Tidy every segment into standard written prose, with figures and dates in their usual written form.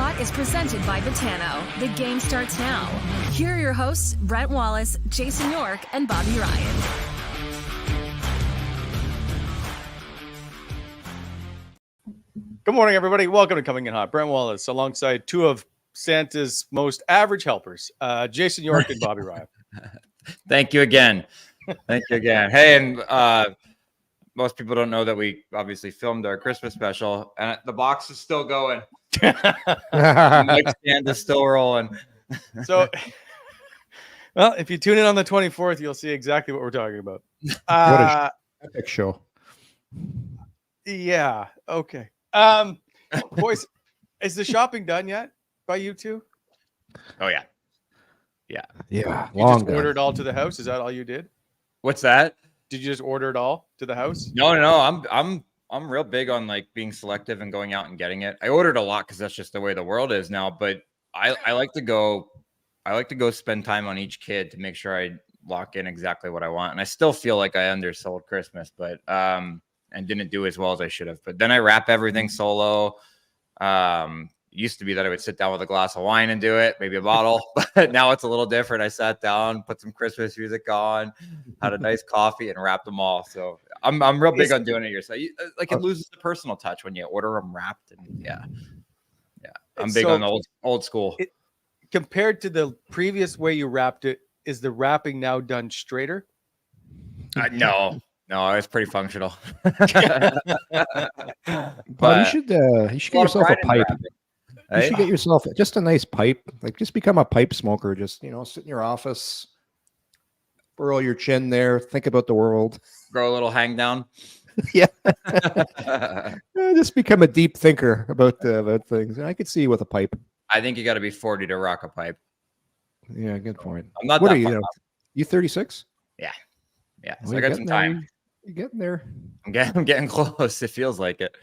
Hot is presented by Betano. The game starts now. Here are your hosts, Brent Wallace, Jason York, and Bobby Ryan. Good morning, everybody. Welcome to Coming in Hot. Brent Wallace alongside two of Santa's most average helpers, Jason York and Bobby Ryan. Thank you again. Hey, and most people don't know that we obviously filmed our Christmas special, and the box is still going. Mike stand is still rolling. So, well, if you tune in on the 24th, you'll see exactly what we're talking about. What a epic show. Yeah. Okay. Boys, is the shopping done yet by you two? Oh yeah. You Long just ordered all to the house. Is that all you did? What's that? Did you just order it all to the house? No. I'm real big on like being selective and going out and getting it. I ordered a lot because that's just the way the world is now. But I like to go spend time on each kid to make sure I lock in exactly what I want. And I still feel like I undersold Christmas, but and didn't do as well as I should have. But then I wrap everything solo. Used to be that I would sit down with a glass of wine and do it, maybe a bottle, but now it's a little different. I sat down, put some Christmas music on, had a nice coffee, and wrapped them all. So I'm real big on doing it yourself. Like it loses the personal touch when you order them wrapped. And yeah. I'm big on the old school. Compared to the previous way you wrapped it, is the wrapping now done straighter? No, it's pretty functional. But you should get yourself a pipe. You should get yourself just a nice pipe. Like just become a pipe smoker. Just sit in your office, furrow your chin there, think about the world. Grow a little hang down. Yeah. Just become a deep thinker about things. I could see you with a pipe. I think you got to be 40 to rock a pipe. Yeah, good point. I'm not. What that are you? You 36? Yeah. Well, So I got some time. You're getting there. I'm getting close. It feels like it.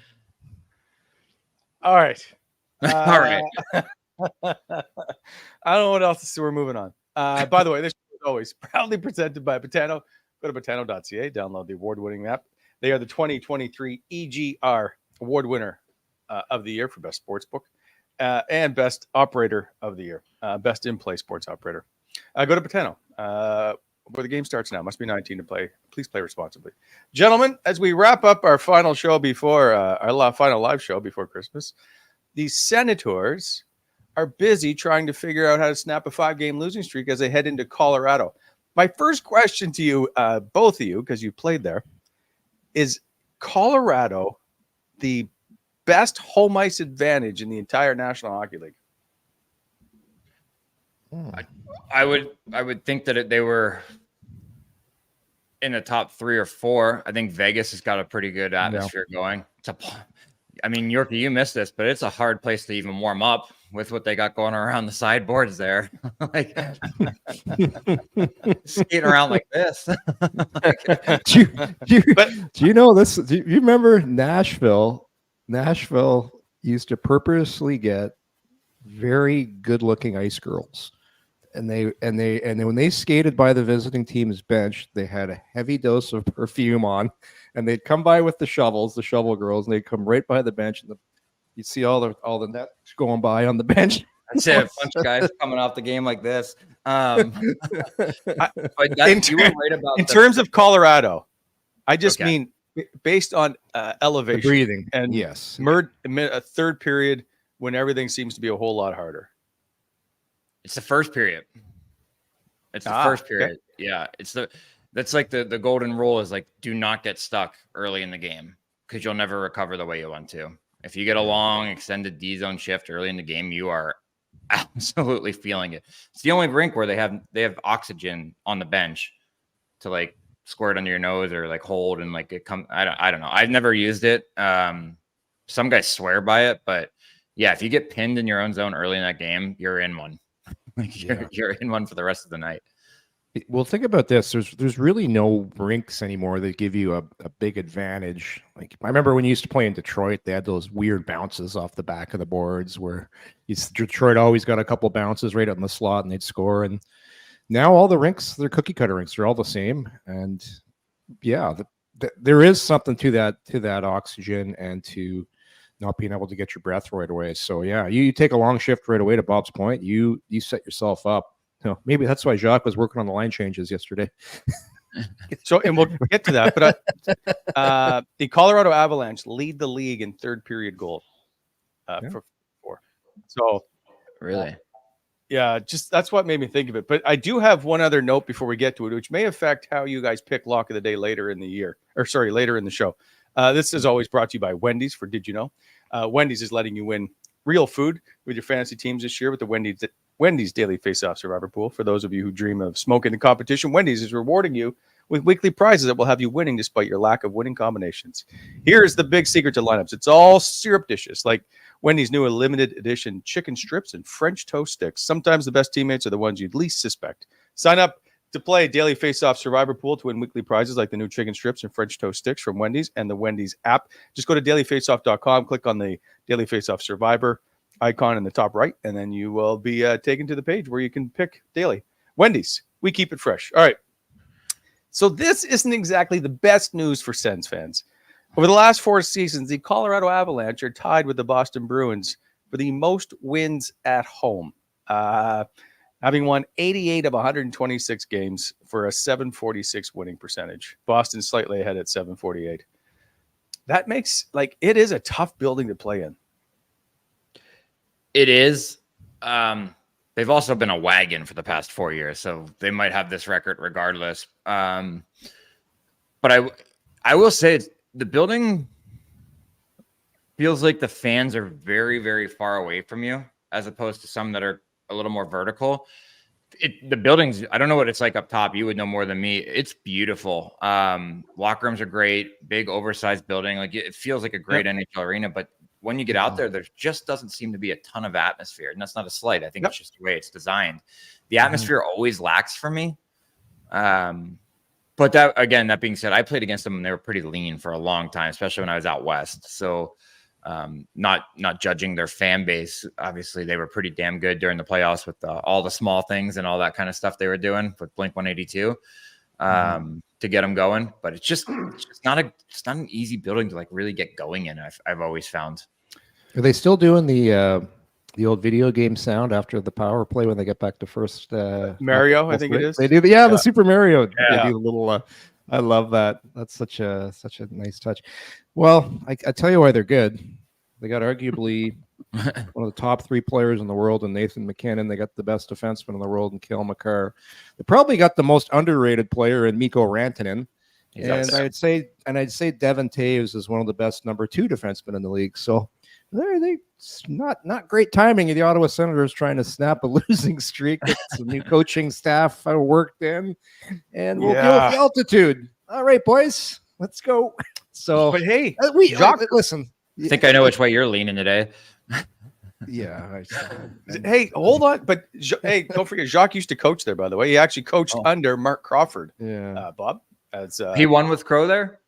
All right. All right. I don't know what else to say. We're moving on. By the way, this show is always proudly presented by Betano. Go to betano.ca, download the award-winning app. They are the 2023 EGR award winner of the year for best sportsbook and best operator of the year, best in-play sports operator. Go to Betano, where the game starts now. Must be 19 to play. Please play responsibly. Gentlemen, as we wrap up our final show before our final live show before Christmas, the Senators are busy trying to figure out how to snap a 5-game losing streak as they head into Colorado. My first question to you, both of you, because you played there, is Colorado the best home ice advantage in the entire National Hockey League? I would think that they were in the top 3 or 4. I think Vegas has got a pretty good atmosphere going. I mean, Yorkie, you missed this, but it's a hard place to even warm up with what they got going around the sideboards there. Like skating around like this. Do you know this? Do you remember Nashville? Nashville used to purposely get very good-looking ice girls. And when they skated by the visiting team's bench, they had a heavy dose of perfume on, and they'd come by with the shovels, the shovel girls, and they'd come right by the bench, and you'd see all the nets going by on the bench. That's it. A bunch of guys coming off the game like this. In terms of Colorado, I just mean based on elevation, the breathing, and yes, a third period when everything seems to be a whole lot harder. It's the first period. It's the first period. Okay. Yeah. That's like the golden rule is like, do not get stuck early in the game because you'll never recover the way you want to. If you get a long extended D zone shift early in the game, you are absolutely feeling it. It's the only rink where they have oxygen on the bench to like squirt under your nose or like hold and like it come. I don't know. I've never used it. Some guys swear by it, but yeah, if you get pinned in your own zone early in that game, you're in one. Like you're in one for the rest of the night. Well, think about this. There's really no rinks anymore that give you a big advantage. Like I remember when you used to play in Detroit, they had those weird bounces off the back of the boards where Detroit always got a couple bounces right up in the slot and they'd score. And now all the rinks, they're cookie cutter rinks. They're all the same. And yeah, there is something to that oxygen and to not being able to get your breath right away. So yeah, you take a long shift right away. To Bob's point, you set yourself up. Maybe that's why Jacques was working on the line changes yesterday. So, and we'll get to that, but the Colorado Avalanche lead the league in third period goal for 4. So Really? yeah, just that's what made me think of it. But I do have one other note before we get to it, which may affect how you guys pick lock of the day later in the year, or sorry, later in the show. This is always brought to you by Wendy's for Did You Know? Wendy's is letting you win real food with your fantasy teams this year with the Wendy's Daily Face-Off Survivor Pool. For those of you who dream of smoking the competition, Wendy's is rewarding you with weekly prizes that will have you winning despite your lack of winning combinations. Here's the big secret to lineups. It's all syrup dishes, like Wendy's new limited edition chicken strips and French toast sticks. Sometimes the best teammates are the ones you'd least suspect. Sign up to play Daily Face-Off Survivor Pool to win weekly prizes like the new chicken strips and French toast sticks from Wendy's and the Wendy's app. Just go to dailyfaceoff.com, click on the Daily Face-Off Survivor icon in the top right, and then you will be taken to the page where you can pick daily. Wendy's, we keep it fresh. All right. So this isn't exactly the best news for Sens fans. Over the last 4 seasons, the Colorado Avalanche are tied with the Boston Bruins for the most wins at home, having won 88 of 126 games for a 746 winning percentage. Boston slightly ahead at 748. That makes, it is a tough building to play in. It is. They've also been a wagon for the past 4 years, so they might have this record regardless. But I will say the building feels like the fans are very, very far away from you, as opposed to some that are a little more vertical. The buildings, I don't know what it's like up top. You would know more than me. It's beautiful. Locker rooms are great. Big, oversized building. It feels like a great NHL arena, but when you get out there just doesn't seem to be a ton of atmosphere. And that's not a slight. I think it's just the way it's designed. The atmosphere always lacks for me. But that being said, I played against them and they were pretty lean for a long time, especially when I was out west. So not judging their fan base. Obviously, they were pretty damn good during the playoffs with all the small things and all that kind of stuff they were doing with Blink 182 to get them going. But it's not an easy building to really get going in. I've always found. Are they still doing the old video game sound after the power play when they get back to first? Mario, I think it is. They do the Super Mario. Yeah. They do the little. I love that. That's such a nice touch. Well, I tell you why they're good. They got arguably one of the top 3 players in the world in Nathan McKinnon. They got the best defenseman in the world in Cale Makar. They probably got the most underrated player in Mikko Rantanen. I'd say Devin Taves is one of the best number 2 defensemen in the league. So they not great timing of the Ottawa Senators trying to snap a losing streak. Get some new coaching staff worked in, and we'll deal with the altitude. All right, boys, let's go. So, but hey, Jacques, listen. I think I know which way you're leaning today. Yeah. Hey, hold on. But hey, don't forget, Jacques used to coach there, by the way. He actually coached under Mark Crawford. Yeah. Bob. As he won with Crow there?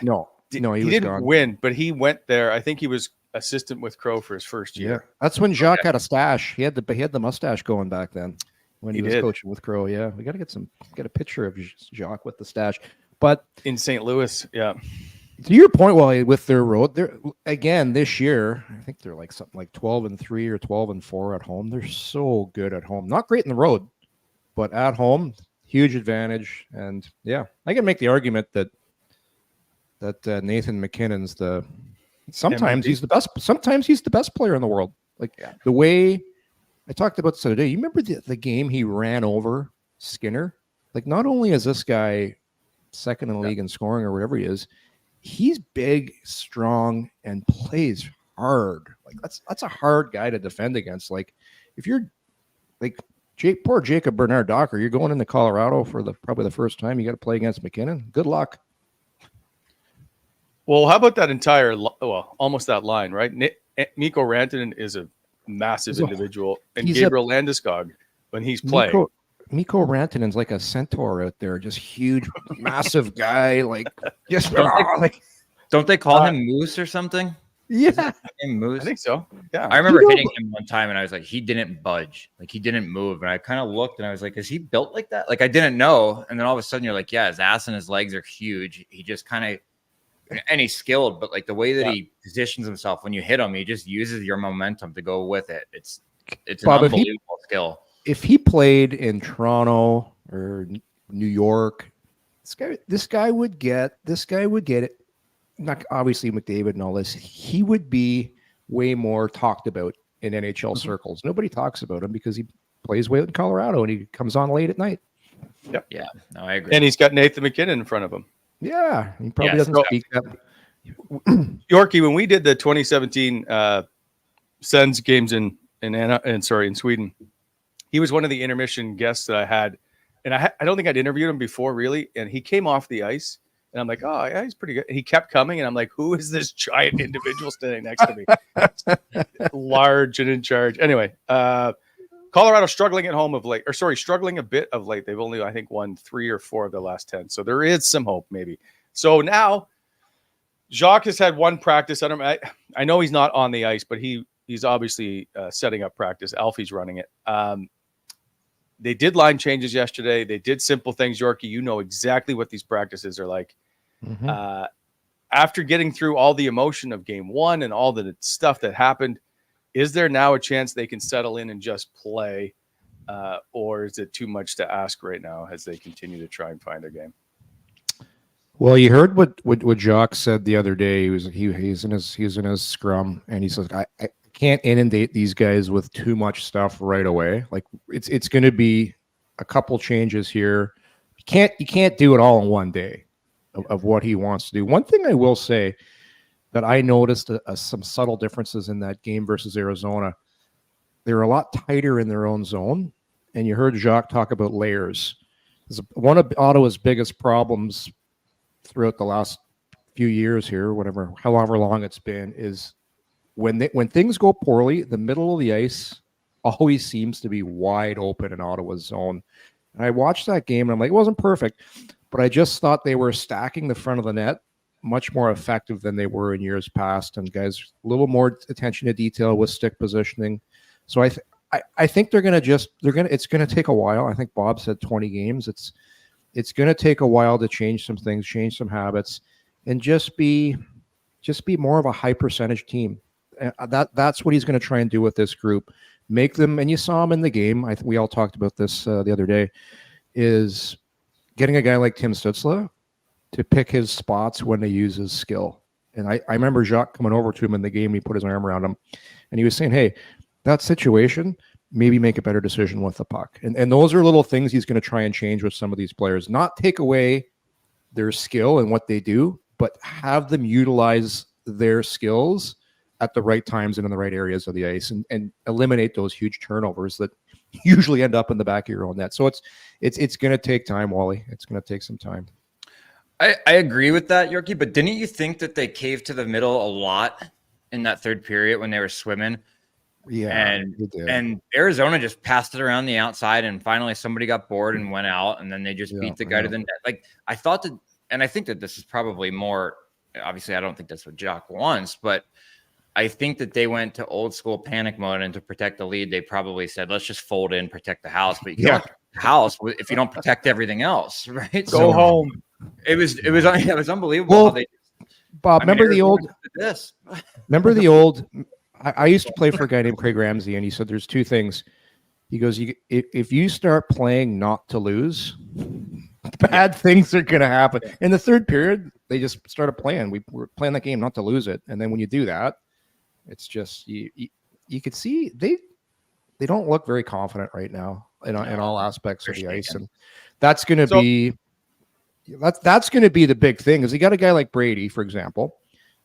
No, he didn't gone. win, but he went there. I think he was assistant with Crow for his first year. Yeah. That's when Jacques had a stash. He had the mustache going back then when he was coaching with Crow. Yeah. We got to get a picture of Jacques with the stash. But in St. Louis, yeah. To your point, Wally, with their road, they're again this year. I think they're something like 12-3 or 12-4 at home. They're so good at home. Not great in the road, but at home, huge advantage. And yeah, I can make the argument that Nathan McKinnon's sometimes he's the best. Sometimes he's the best player in the world. The way I talked about this the other day. You remember the game he ran over Skinner? Not only is this guy second in the league in scoring or whatever he is. He's big, strong, and plays hard. That's a hard guy to defend against. If you're poor Jacob Bernard Docker, you're going into Colorado for probably the first time. You got to play against McKinnon. Good luck. Well, how about that almost that line, right? Mikko Rantanen is a massive individual, and Gabriel Landeskog when he's playing. Mikko Rantanen's like a centaur out there, just huge, massive guy. Don't they call him Moose or something? Yeah, Moose. I think so. Yeah, I remember hitting him one time, and I was like, he didn't budge, he didn't move, and I kind of looked, and I was like, is he built like that? I didn't know, and then all of a sudden, you're like, yeah, his ass and his legs are huge. He just kind of and he's skilled, but like the way that he positions himself when you hit him, he just uses your momentum to go with it. It's an unbelievable skill. If he played in Toronto or New York, this guy would get it. Not obviously McDavid and all this. He would be way more talked about in NHL circles. Nobody talks about him because he plays way out in Colorado and he comes on late at night. Yep. Yeah. No, I agree. And he's got Nathan McKinnon in front of him. Yeah, he probably doesn't speak that. Yorkie, when we did the 2017 Sens games in Sweden, he was one of the intermission guests that I had, and I don't think I'd interviewed him before really. And he came off the ice, and I'm like, oh yeah, he's pretty good. And he kept coming, and I'm like, who is this giant individual standing next to me? Large and in charge. Anyway, Colorado struggling at home struggling a bit of late. They've only, I think, won 3 or 4 of the last 10. So there is some hope, maybe. So now Jacques has had one practice. I know he's not on the ice, but he's obviously setting up practice. Alfie's running it. They did line changes yesterday. They did simple things. Yorkie, you know exactly what these practices are like. Mm-hmm. After getting through all the emotion of game 1 and all the stuff that happened, is there now a chance they can settle in and just play, or is it too much to ask right now as they continue to try and find their game? Well, you heard what Jacques said the other day. He was in his scrum, and he says, "I can't inundate these guys with too much stuff right away. Like it's going to be a couple changes here. You can't do it all in one day of what he wants to do." One thing I will say that I noticed some subtle differences in that game versus Arizona. They were a lot tighter in their own zone, and you heard Jacques talk about layers. One of Ottawa's biggest problems throughout the last few years here, however long it's been, is when things go poorly, the middle of the ice always seems to be wide open in Ottawa's zone. And I watched that game, and I'm like, it wasn't perfect, but I just thought they were stacking the front of the net much more effective than they were in years past, and guys, a little more attention to detail with stick positioning. So I think it's going to take a while. I think Bob said 20 games. It's going to take a while to change some things, change some habits, and just be more of a high percentage team. That's what he's going to try and do with this group. Make them, and you saw him in the game. We all talked about this the other day, is getting a guy like Tim Stützle to pick his spots when they use his skill. And I remember Jacques coming over to him in the game. He put his arm around him, and he was saying, hey, that situation, maybe make a better decision with the puck. And those are little things he's going to try and change with some of these players. Not take away their skill and what they do, but have them utilize their skills at the right times and in the right areas of the ice, and eliminate those huge turnovers that usually end up in the back of your own net. So it's going to take time, Wally. It's going to take some time. I agree with that, Yorkie, but didn't you think that they caved to the middle a lot in that third period when they were swimming? Yeah, and Arizona just passed it around the outside, and finally somebody got bored and went out, and then they just beat the guy to the net. Like, I thought that, and I think that this is probably more, obviously I don't think that's what Jacques wants, but I think that they went to old school panic mode, and to protect the lead, they probably said, let's just fold in, protect the house. But you can't protect the house if you don't protect everything else, right? Go home. It was unbelievable. Well, Bob, remember the old, I used to play for a guy named Craig Ramsey, and he said there's two things. He goes, if you start playing not to lose, bad things are going to happen. In the third period, they just started playing. We were playing that game not to lose it. And then when you do that, it's just, you could see they don't look very confident right now in all aspects of the ice. And that's going to be the big thing, is you got a guy like Brady, for example,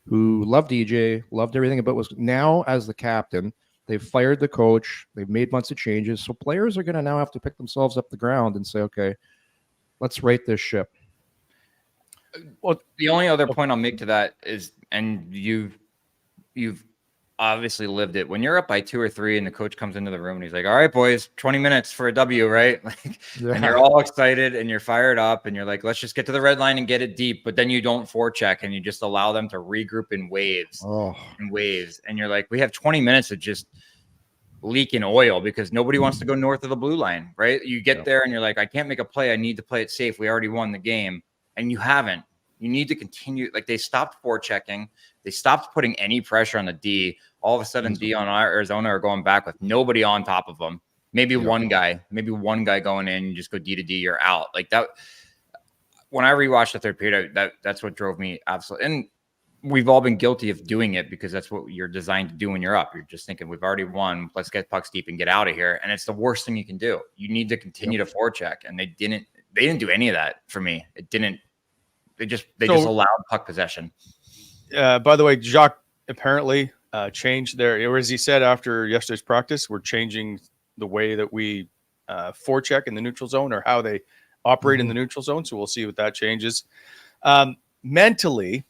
who loved DJ, loved everything about was now as the captain. They've fired the coach. They've made bunch of changes. So players are going to now have to pick themselves up the ground and say, okay, let's right this ship. Well, the only other point I'll make to that is, and you've obviously lived it, when you're up by 2 or 3 and the coach comes into the room and he's like, all right, boys, 20 minutes for a W, right? And you're all excited and you're fired up and you're like, let's just get to the red line and get it deep. But then you don't forecheck and you just allow them to regroup in waves. And you're like, we have 20 minutes of just leaking oil because nobody wants to go north of the blue line, right? You get there and you're like, I can't make a play. I need to play it safe. We already won the game. And you haven't. You need to continue. Like, they stopped forechecking. They stopped putting any pressure on the D. All of a sudden, D on Arizona are going back with nobody on top of them. Maybe one guy going in, you just go D to D, you're out. Like that. When I rewatched the third period, that's what drove me absolutely. And we've all been guilty of doing it because that's what you're designed to do when you're up. You're just thinking, we've already won. Let's get pucks deep and get out of here. And it's the worst thing you can do. You need to continue to forecheck. And they didn't do any of that for me. They just allowed puck possession. By the way, Jacques apparently changed or as he said after yesterday's practice, we're changing the way that we forecheck in the neutral zone, or how they operate in the neutral zone. So we'll see what that changes. Mentally,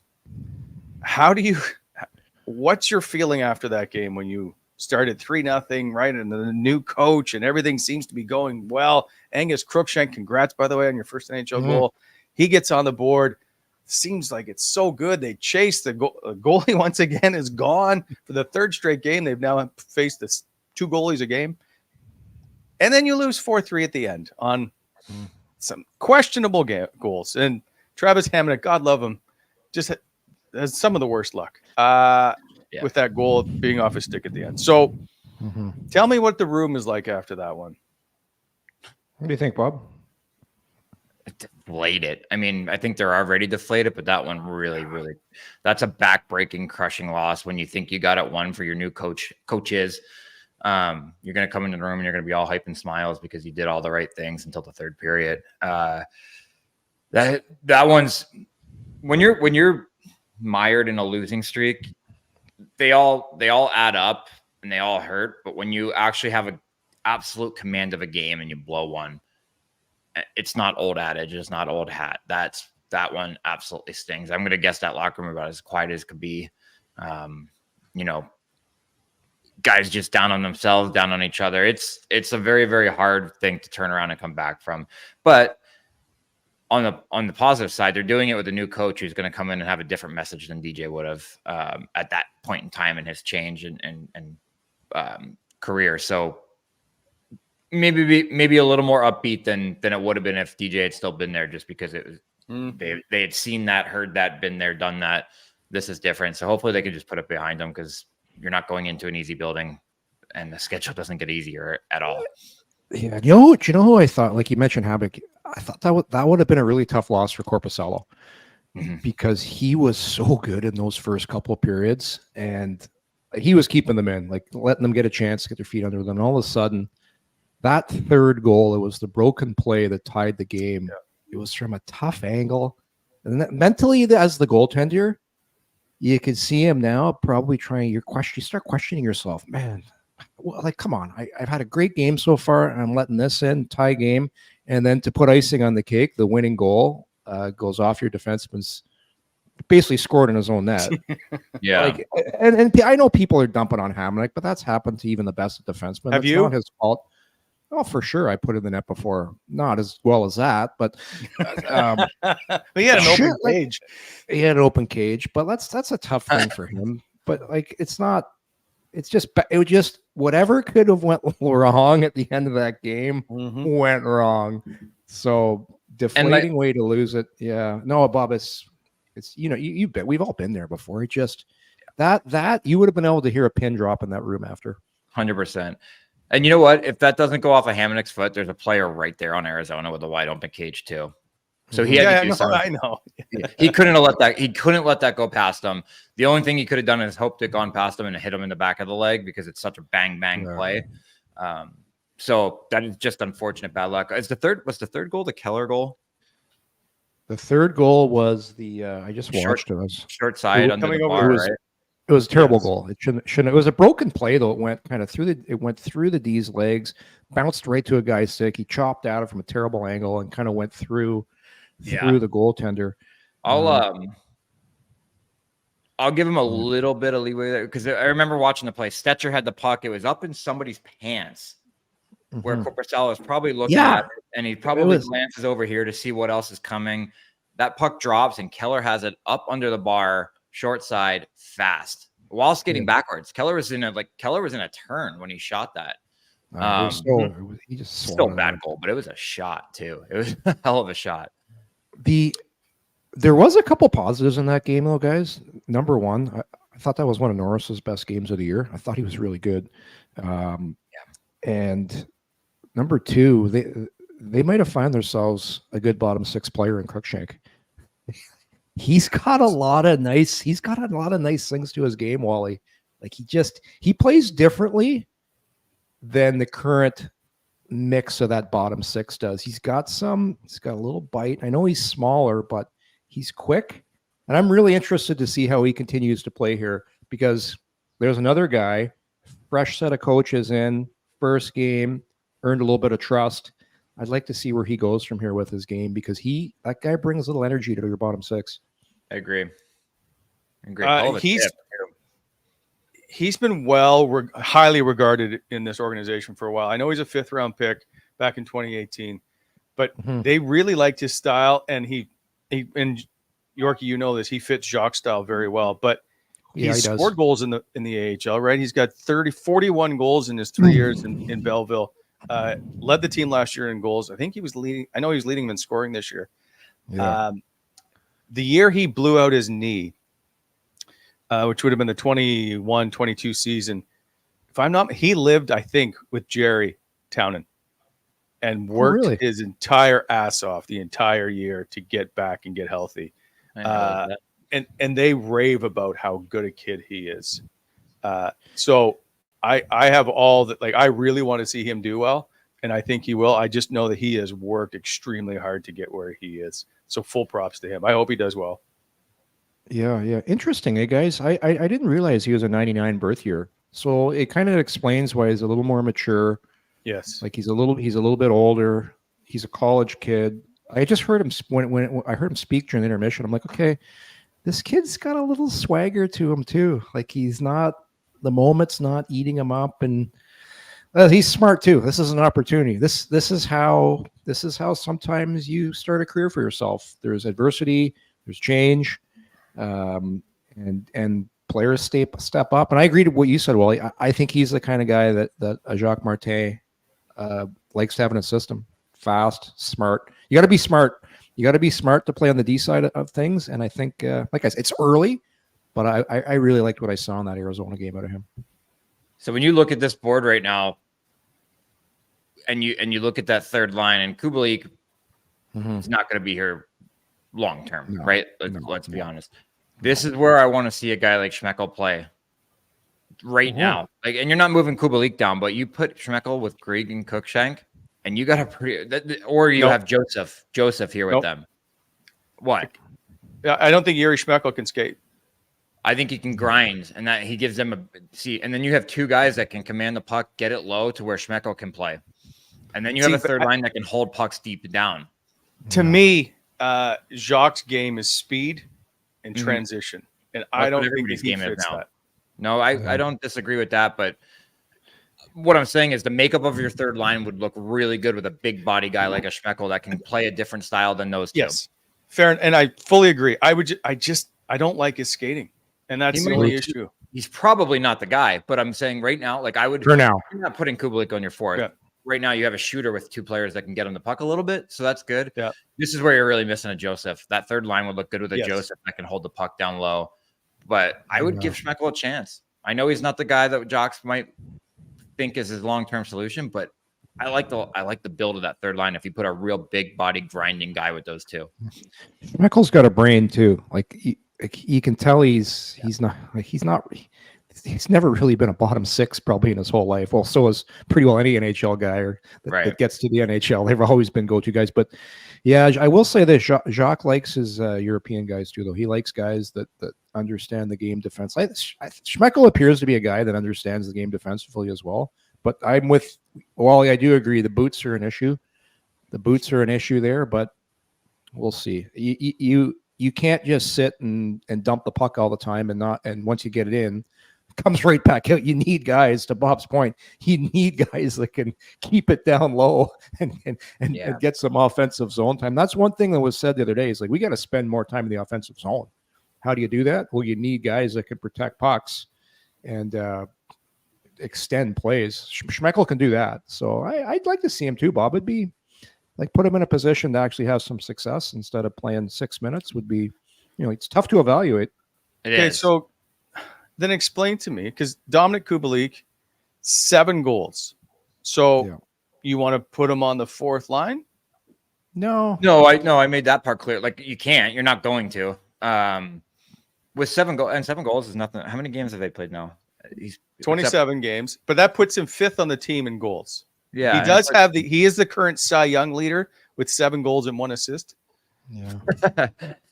what's your feeling after that game when you started 3-0, right? And the new coach and everything seems to be going well. Angus Crookshank, congrats, by the way, on your first NHL goal. He gets on the board. Seems like it's so good. They chase the goalie once again is gone for the third straight game. They've now faced this 2 goalies a game. And then you lose 4-3 at the end on some questionable goals. And Travis Hamonic, God love him, just has some of the worst luck with that goal being off his stick at the end. So tell me what the room is like after that one. What do you think, Bob? Deflated. I mean, I think they're already deflated, but that one really, that's a back-breaking, crushing loss when you think you got it won for your new coaches. You're going to come into the room and you're going to be all hype and smiles because you did all the right things until the third period. That one's when you're mired in a losing streak, they all add up and they all hurt. But when you actually have an absolute command of a game and you blow one, it's not old adage, it's not old hat. That one absolutely stings. I'm going to guess that locker room about as quiet as could be. Guys just down on themselves, down on each other. It's a very, very hard thing to turn around and come back from. But on the positive side, they're doing it with a new coach who's going to come in and have a different message than DJ would have at that point in time in his change and career. So maybe a little more upbeat than it would have been if DJ had still been there, just because it was they had seen that, heard that, been there, done that. This is different. So hopefully they can just put it behind them, because you're not going into an easy building and the schedule doesn't get easier at all. Yeah. You know who I thought, like you mentioned, Habak, I thought that would have been a really tough loss for Korpisalo, because he was so good in those first couple of periods and he was keeping them in, like letting them get a chance to get their feet under them. And all of a sudden, that third goal, it was the broken play that tied the game. Yeah. It was from a tough angle. And mentally, as the goaltender, you could see him now probably trying. You start questioning yourself, man. Well, like, come on! I've had a great game so far, and I'm letting this in, tie game, and then to put icing on the cake, the winning goal goes off your defenseman's, basically scored in his own net. Yeah, and I know people are dumping on Hamonic, but that's happened to even the best defensemen. Have That's you? Not his fault. Oh, for sure. I put it in the net before. Not as well as that, but he had an open cage. He had an open cage, but that's a tough thing for him. But like, it was just whatever could have went wrong at the end of that game went wrong. So deflating way to lose it. Yeah. No, Bob, it's you bet we've all been there before. It just that you would have been able to hear a pin drop in that room after. 100%. And you know what? If that doesn't go off of Hamonic's foot, there's a player right there on Arizona with a wide open cage too. So he had to do something. I know. He couldn't let that go past him. The only thing he could have done is hoped it gone past him and hit him in the back of the leg, because it's such a bang play. So that is just unfortunate bad luck. Was the third goal the Keller goal? The third goal was the I just watched it. Was short side under the bar, right? It was a terrible goal. It shouldn't. It was a broken play though. It went kind of through the D's legs, bounced right to a guy's stick. He chopped at it from a terrible angle and kind of went through the goaltender. I'll give him a little bit of leeway there, because I remember watching the play. Stetcher had the puck. It was up in somebody's pants where Korpisalo is probably looking at it, and he probably glances over here to see what else is coming. That puck drops and Keller has it up under the bar, short side, fast, while skating backwards. Keller was in a turn when he shot that. He just still bad goal, but it was a shot too. It was a hell of a shot. The There was a couple positives in that game, though, guys. Number one, I thought that was one of Norris's best games of the year. I thought he was really good. And number two, they might have found themselves a good bottom six player in Cruikshank. He's got a lot of nice things to his game, Wally. Like he plays differently than the current mix of that bottom six does. He's got a little bite. I know he's smaller, but he's quick. And I'm really interested to see how he continues to play here, because there's another guy, fresh set of coaches in, first game, earned a little bit of trust. I'd like to see where he goes from here with his game, because that guy brings a little energy to your bottom six. I agree. He's been highly regarded in this organization for a while. I know he's a 5th round pick back in 2018, but they really liked his style, and he and Yorkie, you know this, he fits Jacques' style very well. But he scored goals in the AHL, right? He's got 41 goals in his 3 years in Belleville. Led the team last year in goals. I think he was leading. I know he was leading them in scoring this year. Yeah. The year he blew out his knee, which would have been the 21-22 season, if I'm not, he lived, I think, with Jerry Townend and worked his entire ass off the entire year to get back and get healthy. And they rave about how good a kid he is. So I have all that. Like, I really want to see him do well, and I think he will. I just know that he has worked extremely hard to get where he is. So full props to him. I hope he does well. Yeah. Interesting, guys. I didn't realize he was a 99 birth year. So it kind of explains why he's a little more mature. Yes. Like he's a little bit older. He's a college kid. I just heard him when I heard him speak during the intermission. I'm like, okay, this kid's got a little swagger to him too. Like the moment's not eating him up, and he's smart too. This is an opportunity. This is how sometimes you start a career for yourself. There's adversity, there's change, and players step up. And I agree to what you said, Wally. I think he's the kind of guy that Jacques Martin likes to have in a system. Fast, smart. You got to be smart. You got to be smart to play on the D side of things. And I think, like I said, it's early, but I really liked what I saw in that Arizona game out of him. So when you look at this board right now, and you look at that third line, and Kubalik is not going to be here long term, right? Let's be honest. This is where I want to see a guy like Schmeckel play right now. Like, and you're not moving Kubalik down, but you put Schmeckel with Grieg and Cruikshank, and you got or you have Joseph here with them. What? I don't think Yuri Schmeckel can skate. I think he can grind, and that he gives them and then you have two guys that can command the puck, get it low to where Schmeckel can play. And then you have a third line that can hold pucks deep down. To me, Jacques' game is speed and transition. And I don't think his game fits that. No, I don't disagree with that, but what I'm saying is the makeup of your third line would look really good with a big body guy like a Schmeckel that can play a different style than those two. Yes, fair, and I fully agree. I don't like his skating, and that's the only issue. He's probably not the guy, but I'm saying right now, like you're not putting Kubalik on your fourth. Yeah. Right now, you have a shooter with two players that can get on the puck a little bit, so that's good. Yeah. This is where you're really missing a Joseph. That third line would look good with a Joseph that can hold the puck down low. But I would give Schmeckel a chance. I know he's not the guy that Jacques might think is his long-term solution, but I like the build of that third line if you put a real big body grinding guy with those two. Schmeckel's got a brain too. Like you can tell he's never really been a bottom six probably in his whole life. Well, so is pretty well any NHL guy that gets to the NHL. They've always been go-to guys. But yeah, I will say this: Jacques likes his European guys too, though. He likes guys that understand the game defense. Schmeckel appears to be a guy that understands the game defensively as well. But I'm with Wally. I do agree the boots are an issue. The boots are an issue there, but we'll see. You can't just sit and dump the puck all the time and once you get it in, it comes right back out. You need guys, to Bob's point, you need guys that can keep it down low and get some offensive zone time. That's one thing that was said the other day is like, we got to spend more time in the offensive zone. How do you do that? Well, you need guys that can protect pucks and extend plays. Schmeckel can do that. So I'd like to see him too, Bob. It'd be like put him in a position to actually have some success instead of playing 6 minutes would be, it's tough to evaluate. Okay, so then explain to me, because Dominic Kubalik, 7 goals. So you want to put him on the 4th line? No, I made that part clear. Like you can't. You're not going to. With 7 goals is nothing. How many games have they played now? He's 27 games, but that puts him 5th on the team in goals. Yeah, he does have he is the current Cy Young leader with 7 goals and 1 assist. Yeah,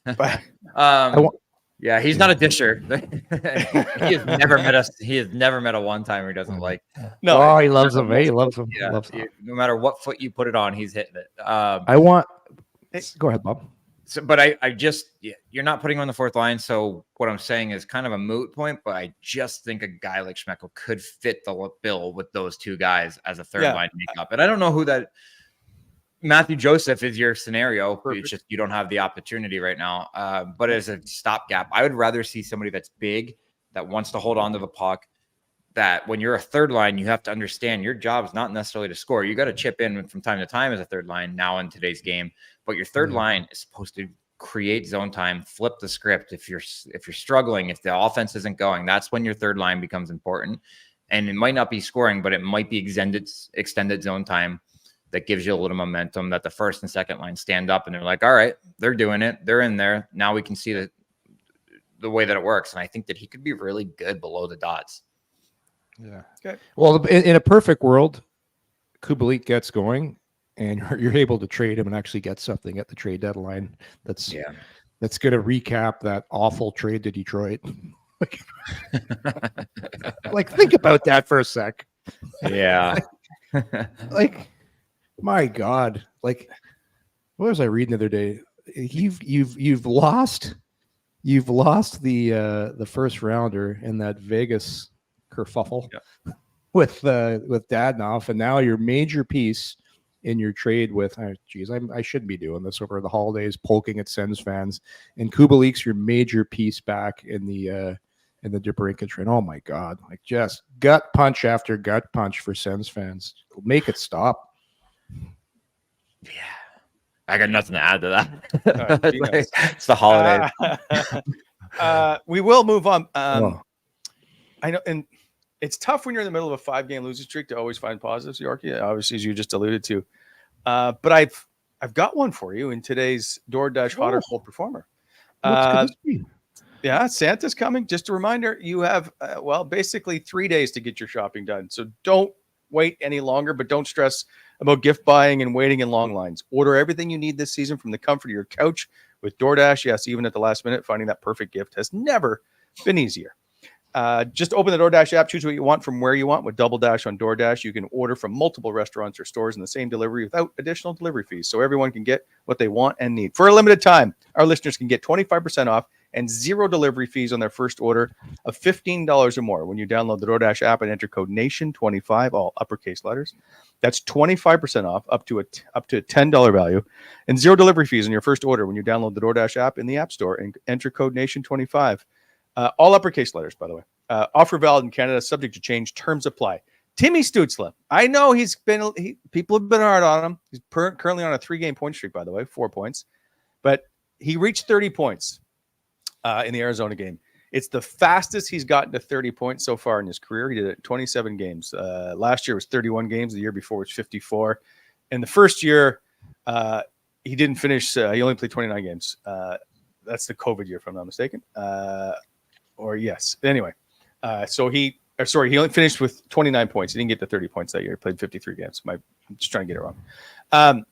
but yeah, he's not a disher. He has never met us. He has never met a one-timer he doesn't like. No, he loves him. He loves him. Yeah, loves him. No matter what foot you put it on, he's hitting it. Go ahead, Bob. So, but I just, you're not putting him on the 4th line. So what I'm saying is kind of a moot point, but I just think a guy like Schmeichel could fit the bill with those 2 guys as a 3rd line makeup. And I don't know who that Matthew Joseph is your scenario. It's just, you don't have the opportunity right now. But as a stopgap, I would rather see somebody that's big, that wants to hold on to the puck, that when you're a 3rd line, you have to understand your job is not necessarily to score. You got to chip in from time to time as a 3rd line now in today's game. But your 3rd line is supposed to create zone time, flip the script. If you're struggling, if the offense isn't going, that's when your 3rd line becomes important. And it might not be scoring, but it might be extended zone time that gives you a little momentum, that the 1st and 2nd line stand up and they're like, all right, they're doing it. They're in there. Now we can see the way that it works. And I think that he could be really good below the dots. Yeah. Okay. Well, in a perfect world, Kubalik gets going, and you're able to trade him and actually get something at the trade deadline. That's going to recap that awful trade to Detroit. Like, think about that for a sec. Yeah. like, my God. Like, what was I reading the other day? You've lost the 1st rounder in that Vegas kerfuffle with Dadnoff, and now your major piece in your trade with I shouldn't be doing this over the holidays, poking at Sens fans, and Kubalik's your major piece back in the DeBrincat trade. Oh my God, like just gut punch after gut punch for Sens fans. Make it stop. Yeah, I got nothing to add to that. It's the holidays. We will move on. I know, and it's tough when you're in the middle of a 5-game losing streak to always find positives, Yorkie, obviously, as you just alluded to. But I've got one for you in today's DoorDash Hot or Cold Performer. What could this be? Yeah, Santa's coming. Just a reminder, you have, basically 3 days to get your shopping done. So don't wait any longer, but don't stress about gift buying and waiting in long lines. Order everything you need this season from the comfort of your couch with DoorDash. Yes, even at the last minute, finding that perfect gift has never been easier. Just open the DoorDash app, choose what you want from where you want. With Double Dash on DoorDash, you can order from multiple restaurants or stores in the same delivery without additional delivery fees, so everyone can get what they want and need. For a limited time, our listeners can get 25% off and 0 delivery fees on their first order of $15 or more when you download the DoorDash app and enter code NATION25, all uppercase letters. That's 25% off up to a $10 value and 0 delivery fees on your first order when you download the DoorDash app in the App Store and enter code NATION25. All uppercase letters, by the way. Offer valid in Canada, subject to change. Terms apply. Timmy Stützle. I know people have been hard on him. He's currently on a 3-game point streak, by the way, 4 points. But he reached 30 points in the Arizona game. It's the fastest he's gotten to 30 points so far in his career. He did it in 27 games. Last year was 31 games. The year before was 54. In the first year, he didn't finish. He only played 29 games. That's the COVID year, if I'm not mistaken. Anyway, he only finished with 29 points. He didn't get to 30 points that year. He played 53 games. I'm just trying to get it wrong.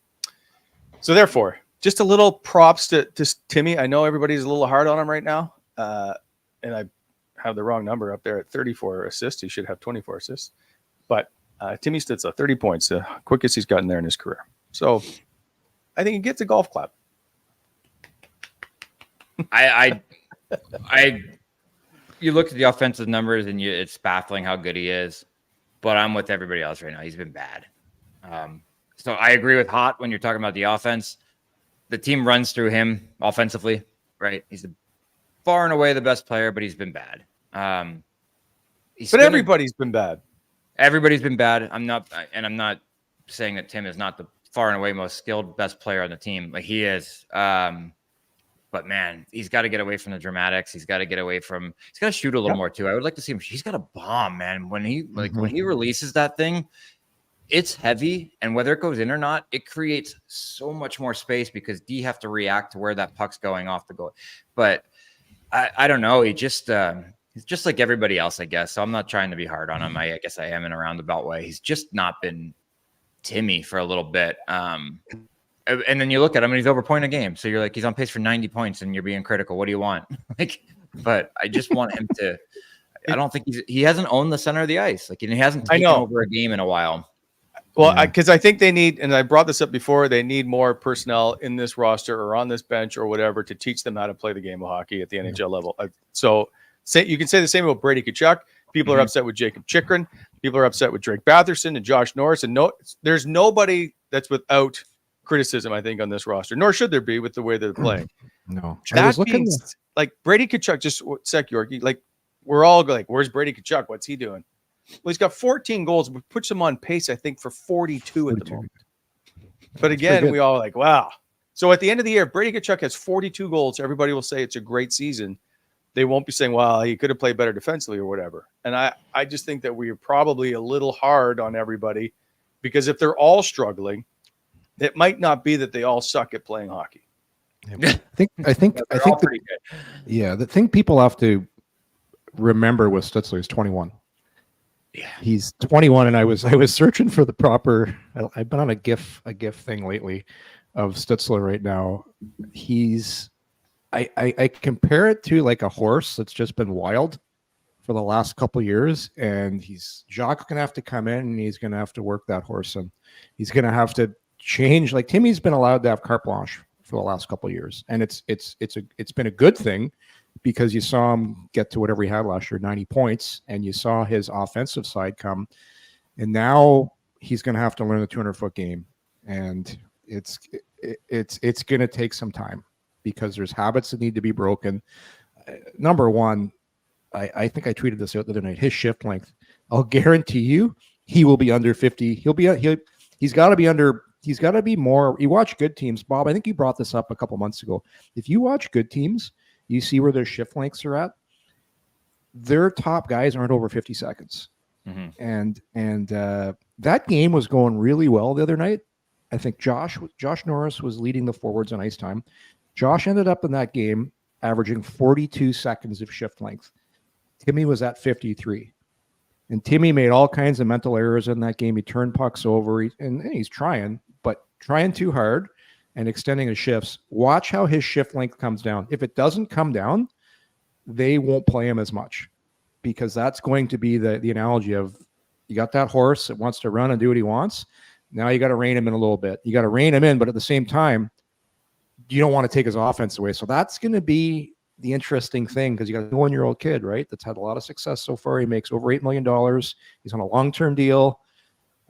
So therefore, just a little props to Timmy. I know everybody's a little hard on him right now. And I have the wrong number up there at 34 assists. He should have 24 assists. But Timmy Stützle, 30 points, the quickest he's gotten there in his career. So I think he gets a golf clap. You look at the offensive numbers and it's baffling how good he is, but I'm with everybody else right now. He's been bad. So I agree with Hot when you're talking about the offense. The team runs through him offensively, right? He's far and away the best player, but he's been bad. Everybody's been bad. Everybody's been bad. I'm not saying that Tim is not the far and away most skilled, best player on the team. Like he is. But man, he's got to get away from the dramatics. He's got to get away from. He's got to shoot a little more too. I would like to see him. He's got a bomb, man. When he when he releases that thing, it's heavy, and whether it goes in or not, it creates so much more space because D have to react to where that puck's going off the goal. But I don't know. He's just like everybody else, I guess. So I'm not trying to be hard on him. I guess I am in a roundabout way. He's just not been Timmy for a little bit. And then you look at him and he's over a point a game. So you're like, he's on pace for 90 points and you're being critical. What do you want? But I just want him to, I don't think he hasn't owned the center of the ice. Like, he hasn't taken over a game in a while. Well, because I think they need, and I brought this up before, they need more personnel in this roster or on this bench or whatever to teach them how to play the game of hockey at the NHL level. So you can say the same about Brady Tkachuk. People are upset with Jacob Chychrun. People are upset with Drake Batherson and Josh Norris. And there's nobody that's without criticism, I think, on this roster, nor should there be with the way they're playing. No. That being, like, Brady Tkachuk, just sec, Yorkie, like, we're all like, where's Brady Tkachuk? What's he doing? Well, he's got 14 goals, which puts him on pace, I think, for 42 at the moment. But again, we all like, wow. So at the end of the year, Brady Tkachuk has 42 goals. Everybody will say it's a great season. They won't be saying, well, he could have played better defensively or whatever. And I just think that we're probably a little hard on everybody because if they're all struggling, it might not be that they all suck at playing hockey. I think the thing people have to remember with Stützle is 21. Yeah, he's 21, and I was searching for the proper. I've been on a GIF thing lately of Stützle right now. I compare it to like a horse that's just been wild for the last couple of years, and Jacques gonna have to come in and he's gonna have to work that horse, and he's gonna have to change. Like, Timmy's been allowed to have carte blanche for the last couple of years, and it's been a good thing because you saw him get to whatever he had last year, 90 points, and you saw his offensive side come, and now he's going to have to learn the 200-foot game, and it's going to take some time because there's habits that need to be broken. Number one, I think I tweeted this out the other night. His shift length, I'll guarantee you, he will be under 50. He's got to be under. He's got to be more. You watch good teams, Bob. I think you brought this up a couple months ago. If you watch good teams, you see where their shift lengths are at. Their top guys aren't over 50 seconds. And that game was going really well the other night. I think Josh Norris was leading the forwards on ice time. Josh ended up in that game averaging 42 seconds of shift length. Timmy was at 53. And Timmy made all kinds of mental errors in that game. He turned pucks over, and he's trying, but trying too hard and extending his shifts. Watch how his shift length comes down. If it doesn't come down, they won't play him as much because that's going to be the analogy of you got that horse that wants to run and do what he wants. Now you got to rein him in a little bit. You got to rein him in, but at the same time, you don't want to take his offense away. So that's going to be the interesting thing because you got a 1-year-old kid, right? That's had a lot of success so far. He makes over $8 million. He's on a long-term deal.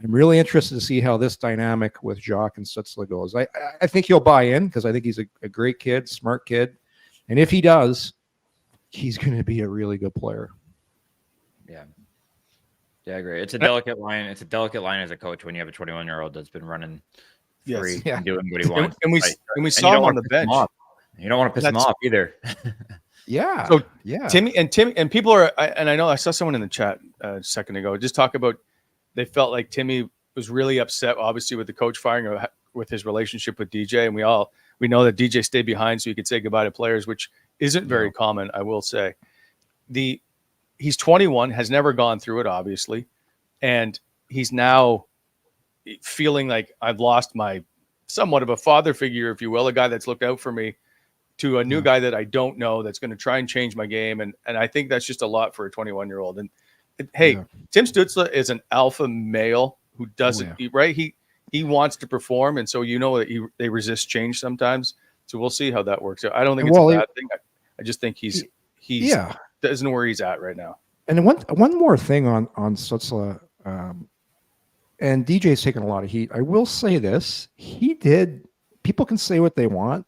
I'm really interested to see how this dynamic with Jacques and Stützle goes. I think he'll buy in because I think he's a great kid, smart kid. And if he does, he's going to be a really good player. Yeah. Yeah, I agree. It's a delicate line. It's a delicate line as a coach when you have a 21-year-old that's been running free and doing what he wants. And we saw him on the bench. You don't want to piss him off either. Yeah. So Timmy and people are, and I know I saw someone in the chat a second ago just talk about they felt like Timmy was really upset, obviously, with the coach firing or with his relationship with DJ. And we know that DJ stayed behind so he could say goodbye to players, which isn't very common, I will say. He's 21, has never gone through it, obviously. And he's now feeling like I've lost my somewhat of a father figure, if you will, a guy that's looked out for me, to a new guy that I don't know that's going to try and change my game. And I think that's just a lot for a 21-year-old. And Tim Stützle is an alpha male who doesn't, right? He wants to perform. And so, that they resist change sometimes. So we'll see how that works out. I don't think it's a bad thing. I just think he doesn't know where he's at right now. And one more thing on Stützle, and DJ's taken a lot of heat. I will say this. People can say what they want.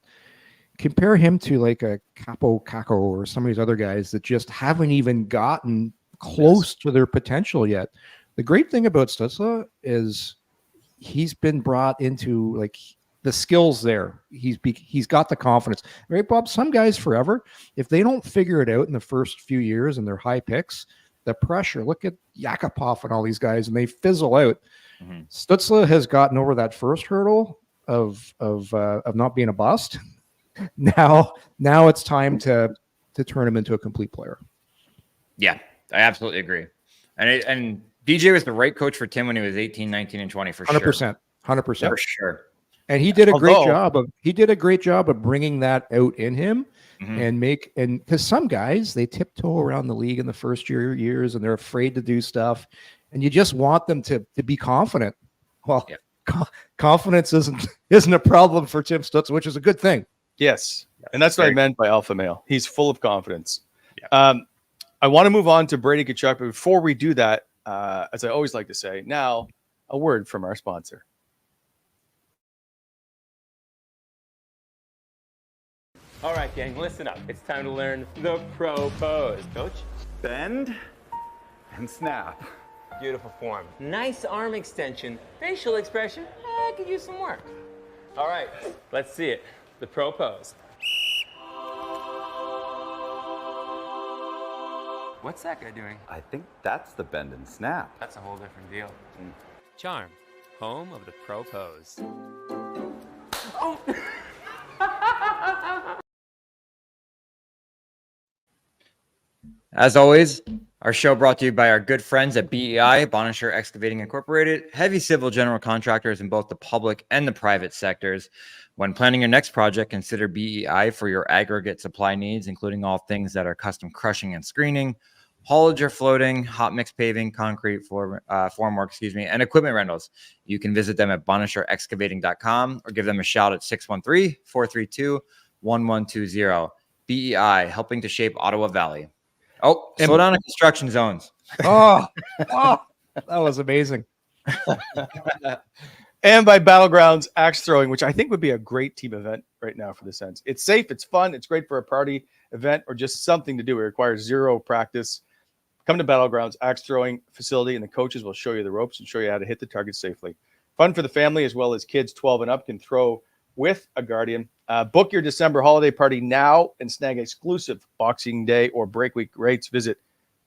Compare him to like a Capo Caco or some of these other guys that just haven't even gotten close to their potential yet. The great thing about Stützle is he's been brought into like the skills there. He's got the confidence, right, Bob? Some guys forever, if they don't figure it out in the first few years and they're high picks, the pressure. Look at Yakupov and all these guys, and they fizzle out. Mm-hmm. Stützle has gotten over that first hurdle of not being a bust. Now it's time to turn him into a complete player. Yeah, I absolutely agree. And DJ was the right coach for Tim when he was 18, 19, and 20 for 100%. 100%. For sure. And he did a great job of bringing that out in him. Mm-hmm. And because some guys, they tiptoe around the league in the first years and they're afraid to do stuff, and you just want them to be confident. Well, confidence isn't a problem for Tim Stützle, which is a good thing. Yes, and that's what I meant by alpha male. He's full of confidence. Yeah. I want to move on to Brady Tkachuk, but before we do that, as I always like to say, now a word from our sponsor. All right, gang, listen up. It's time to learn the pro pose. Coach? Bend and snap. Beautiful form. Nice arm extension. Facial expression. I could use some work. All right, let's see it. The pro pose. What's that guy doing? I think that's the bend and snap. That's a whole different deal. Charm, home of the pro pose. Oh! As always, our show brought to you by our good friends at BEI, Bonisher Excavating Incorporated, heavy civil general contractors in both the public and the private sectors. When planning your next project, consider BEI for your aggregate supply needs, including all things that are custom crushing and screening, haulage or floating, hot mix paving, concrete formwork, and equipment rentals. You can visit them at bonisherexcavating.com or give them a shout at 613-432-1120. BEI, helping to shape Ottawa Valley. Oh, slow down in construction zones. Oh, that was amazing. And by Battlegrounds Axe Throwing, which I think would be a great team event right now for the Sens. It's safe, it's fun, it's great for a party event or just something to do. It requires zero practice. Come to Battlegrounds Axe Throwing facility, and the coaches will show you the ropes and show you how to hit the target safely. Fun for the family as well as kids 12 and up can throw with a guardian. Book your December holiday party now and snag exclusive Boxing Day or Break Week rates. Visit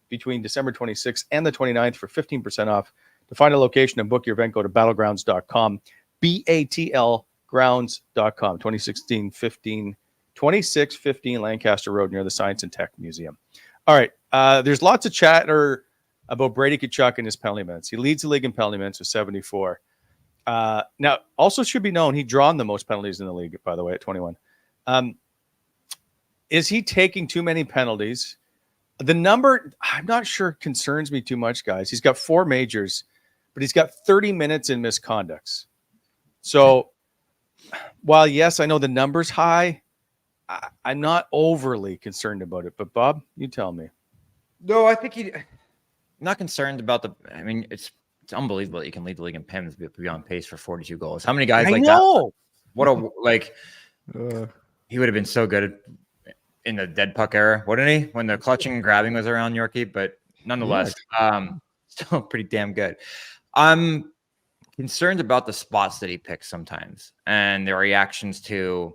between December 26th and the 29th for 15% off. To find a location and book your event, go to battlegrounds.com, BATL grounds.com, 2615 Lancaster Road near the Science and Tech Museum. All right, there's lots of chatter about Brady Tkachuk and his penalty minutes. He leads the league in penalty minutes with 74. Now, also should be known, he's drawn the most penalties in the league, by the way, at 21. Is he taking too many penalties? The number, I'm not sure, concerns me too much, guys. He's got 4 majors, but he's got 30 minutes in misconducts. So while, yes, I know the number's high, I'm not overly concerned about it. But, Bob, you tell me. No, I think I'm not concerned about it's unbelievable that you can lead the league in PIMs, be on pace for 42 goals. How many guys that? What he would have been so good in the dead puck era, wouldn't he? When the clutching and grabbing was around Yorkie, but nonetheless, still pretty damn good. I'm concerned about the spots that he picks sometimes and their reactions to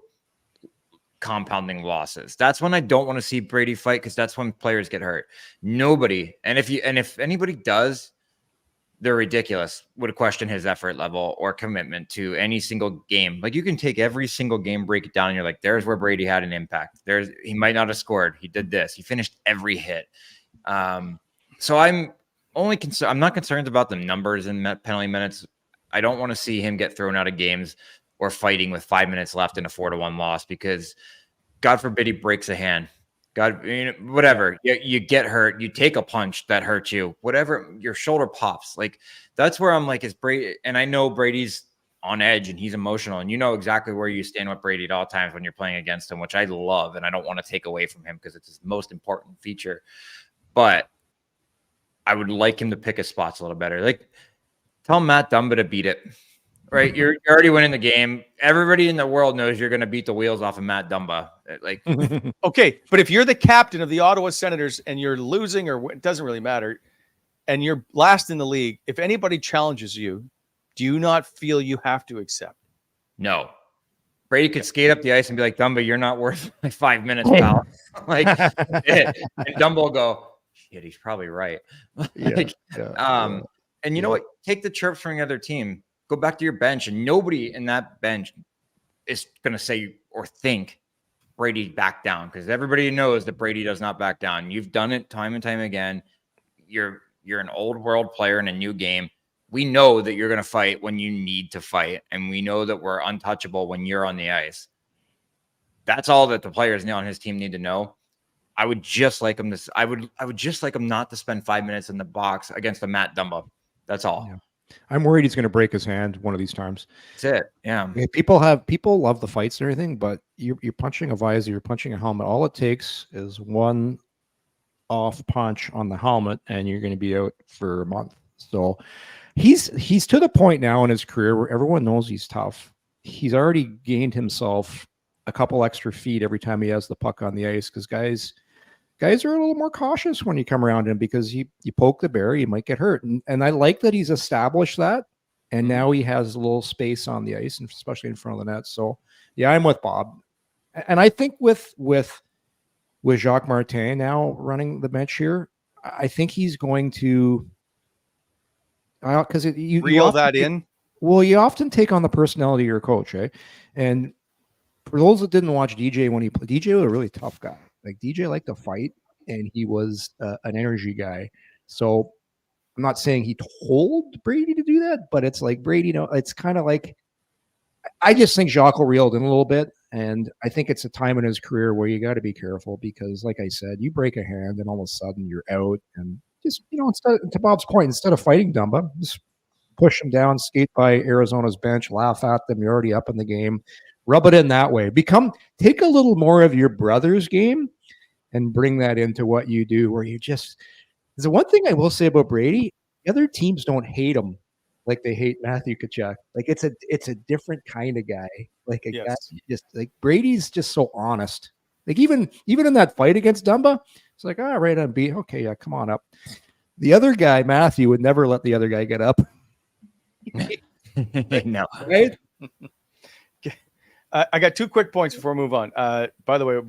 compounding losses. That's when I don't want to see Brady fight, because that's when players get hurt. Nobody, and if anybody does, they're ridiculous, would question his effort level or commitment to any single game. Like, you can take every single game, break it down, and you're like, there's where Brady had an impact. He might not have scored. He did this. He finished every hit. So I'm only concerned. I'm not concerned about the numbers in penalty minutes. I don't want to see him get thrown out of games or fighting with 5 minutes left in a 4-1 loss, because God forbid he breaks a hand. God, whatever, you get hurt, you take a punch that hurts you, whatever, your shoulder pops. Like, that's where I'm like, is Brady, and I know Brady's on edge and he's emotional, and you know exactly where you stand with Brady at all times when you're playing against him, which I love, and I don't want to take away from him because it's his most important feature. But I would like him to pick his spots a little better. Like, tell Matt Dumba to beat it. Right, you're already winning the game. Everybody in the world knows you're going to beat the wheels off of Matt Dumba. Like, okay, but if you're the captain of the Ottawa Senators and you're losing, or it doesn't really matter, and you're last in the league, if anybody challenges you do you not feel you have to accept? No. Brady could skate up the ice and be like, Dumba, you're not worth like 5 minutes, pal. Like, and Dumba will go, shit, he's probably right. Like, and you know what? Take the chirps from the other team. Go back to your bench, and nobody in that bench is going to say or think Brady back down, because everybody knows that Brady does not back down. You've done it time and time again. You're an old world player in a new game. We know that you're going to fight when you need to fight, and we know that we're untouchable when you're on the ice. That's all that the players on his team need to know. I would just like him to. I would just like him not to spend 5 minutes in the box against a Matt Dumba. That's all. Yeah. I'm worried he's going to break his hand one of these times. That's it. Yeah. I mean, people love the fights and everything, but you're punching a visor, you're punching a helmet. All it takes is one off punch on the helmet, and you're going to be out for a month. So he's to the point now in his career where everyone knows he's tough. He's already gained himself a couple extra feet every time he has the puck on the ice, because guys are a little more cautious when you come around him, because you poke the bear, you might get hurt. And I like that he's established that, and now he has a little space on the ice, and especially in front of the net. So yeah, I'm with Bob. And I think with Jacques Martin now running the bench here, I think he's going to because you reel often that in. Well, you often take on the personality of your coach, eh? And for those that didn't watch DJ when he played, DJ was a really tough guy. Like, DJ liked to fight, and he was an energy guy. So I'm not saying he told Brady to do that, but it's like Brady, it's kind of like, I just think Jacques will reel it in a little bit. And I think it's a time in his career where you got to be careful, because like I said, you break a hand and all of a sudden you're out. And just, instead, to Bob's point, instead of fighting Dumba, just push him down, skate by Arizona's bench, laugh at them. You're already up in the game. Rub it in that way. Take a little more of your brother's game and bring that into what you do, where you just, the one thing I will say about Brady, the other teams don't hate him like they hate Matthew Tkachuk. Like, it's a different kind of guy. Like a guy, just like Brady's just so honest. Like even in that fight against Dumba, it's like, all right, I'm beat. Okay, yeah, come on up. The other guy, Matthew, would never let the other guy get up. No. Right? I got 2 quick points before we move on. By the way,